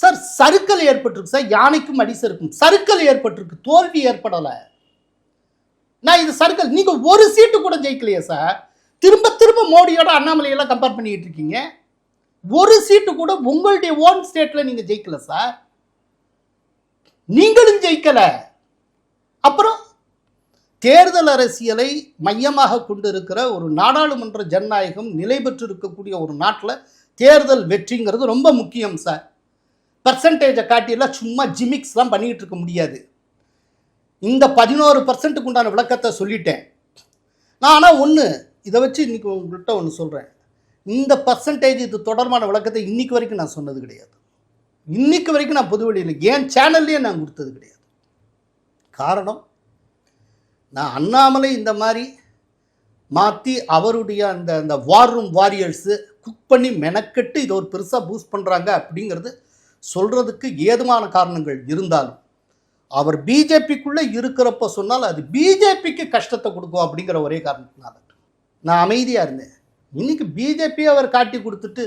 சார்? சறுக்கல் ஏற்பட்டிருக்கு சார். யானைக்கும் அடி சறுக்கும். சறுக்கல் ஏற்பட்டிருக்கு, தோல்வி ஏற்படலை. நான் இது சறுக்கல். நீங்க ஒரு சீட்டு கூட ஜெயிக்கலையே சார். திரும்ப திரும்ப மோடியோட அண்ணாமலையெல்லாம் கம்பேர் பண்ணிட்டு இருக்கீங்க. ஒரு சீட்டு கூட உங்களுடைய ஓன் ஸ்டேட்ல நீங்க ஜெயிக்கல சார். நீங்களும் ஜெயிக்கல. அப்புறம் தேர்தல் அரசியலை மையமாக கொண்டிருக்கிற ஒரு நாடாளுமன்ற ஜனநாயகம் நிலை பெற்று இருக்கக்கூடிய ஒரு நாட்டில் தேர்தல் வெற்றிங்கிறது ரொம்ப முக்கியம் சார். பர்சன்டேஜை காட்டியெல்லாம் சும்மா ஜிமிக்ஸ்லாம் பண்ணிக்கிட்டு இருக்க முடியாது. இந்த 11% உண்டான விளக்கத்தை சொல்லிட்டேன் நான். ஆனால் ஒன்று இதை வச்சு இன்னைக்கு உங்கள்கிட்ட ஒன்று சொல்கிறேன். இந்த பர்சன்டேஜ் இது தொடர்பான விளக்கத்தை இன்னைக்கு வரைக்கும் நான் சொன்னது கிடையாது. இன்னைக்கு வரைக்கும் நான் பொதுவெளியில் ஏன் சேனல்லையே நான் கொடுத்தது கிடையாது. காரணம், நான் அண்ணாமலை இந்த மாதிரி மாற்றி அவருடைய அந்த வார் ரூம் வாரியர்ஸு குக் பண்ணி மெனக்கெட்டு இதை ஒரு பெருசாக பூஸ்ட் பண்ணுறாங்க அப்படிங்கிறது சொல்கிறதுக்கு ஏதுமான காரணங்கள் இருந்தாலும், அவர் பிஜேபிக்குள்ளே இருக்கிறப்ப சொன்னால் அது பிஜேபிக்கு கஷ்டத்தை கொடுக்கும் அப்படிங்கிற ஒரே காரணத்தினால நான் அமைதியாக இருந்தேன். இன்னைக்கு பிஜேபியை அவர் காட்டி கொடுத்துட்டு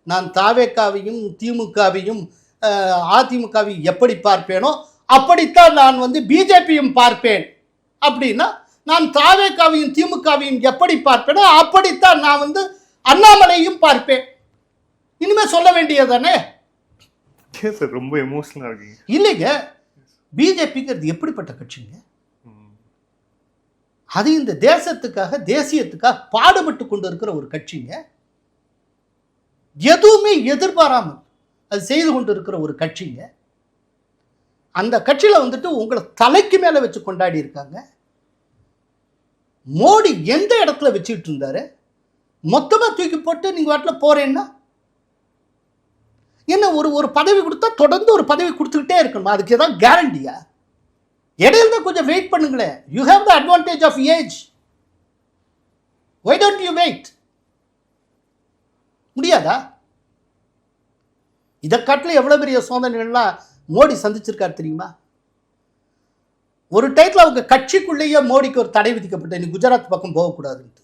நான் தாவேக்காவையும் திமுகவையும் அதிமுகவையும் எப்படி பார்ப்பேனோ அப்படித்தான் நான் பிஜேபியும் பார்ப்பேன். அப்படின்னா நான் தாவேக்காவையும் திமுகவையும் எப்படி பார்ப்பேனோ அப்படித்தான் நான் அண்ணாமலையும் பார்ப்பேன். இனிமே சொல்ல வேண்டியதானே? ரொம்ப எமோஷனலா இருக்கீங்க. இல்லைங்க, பிஜேபிங்கிறது எப்படிப்பட்ட கட்சிங்க? அது இந்த தேசத்துக்காக தேசியத்துக்காக பாடுபட்டு கொண்டு இருக்கிற ஒரு கட்சிங்க. எதுவுமே எதிர்பாராமல் அது செய்து கொண்டு இருக்கிற ஒரு கட்சிங்க. அந்த கட்சியில உங்களை தலைக்கு மேல வச்சு கொண்டாடி இருக்காங்க. மோடி எந்த இடத்துல வச்சுட்டு இருந்தாரு? மொத்தமா தூக்கி போட்டு நீங்க வாட்டில் போறேன்னா என்ன? ஒரு பதவி கொடுத்தா தொடர்ந்து ஒரு பதவி கொடுத்துக்கிட்டே இருக்கணுமா? அதுக்கு ஏதாவது கேரண்டியா? இடையில கொஞ்சம் வெயிட் பண்ணுங்களேன். You have the advantage of age. Why don't you wait? முடியாதா? இதை காட்டில எவ்வளவு பெரிய சோதனைகள்லாம் மோடி சந்திச்சிருக்காரு தெரியுமா? ஒரு டைத்துல அவங்க கட்சிக்குள்ளேயே மோடிக்கு ஒரு தடை விதிக்கப்பட்ட, நீ குஜராத் பக்கம் போகக்கூடாதுன்ட்டு.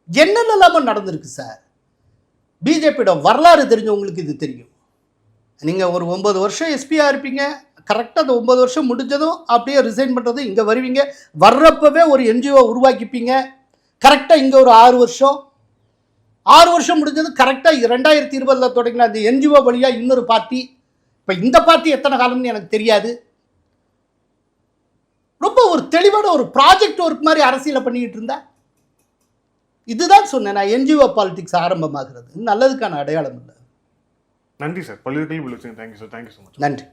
என்னென்னலாம நடந்திருக்கு சார். பிஜேபியோட வரலாறு தெரிஞ்சவங்களுக்கு இது தெரியும். நீங்கள் ஒரு 9 வருஷம் எஸ்பியாக இருப்பீங்க. கரெக்டாக அந்த 9 வருஷம் முடிஞ்சதும் அப்படியே ரிசைன் பண்ணுறது, இங்கே வருவீங்க. வர்றப்பவே ஒரு என்ஜிஓ உருவாக்கிப்பீங்க. கரெக்டாக இங்கே ஒரு 6 வருஷம் முடிஞ்சது. கரெக்டாக 2020 தொடங்கின அந்த என்ஜிஓ வழியாக இன்னொரு பார்ட்டி. இப்போ இந்த பார்ட்டி எத்தனை காலம்னு எனக்கு தெரியாது. ரொம்ப ஒரு தெளிவான ஒரு ப்ராஜெக்ட் ஒர்க் மாதிரி அரசியலை பண்ணிக்கிட்டு இருந்தேன். இதுதான் சொன்னேன் நான், என்ஜிஓ பாலிடிக்ஸ் ஆரம்பமாகிறது நல்லதுக்கான அடையாளம் இல்லை. நன்றி சார். பல்வேறு கேள்வி. Thank you sir. Thank you so much. நன்றி.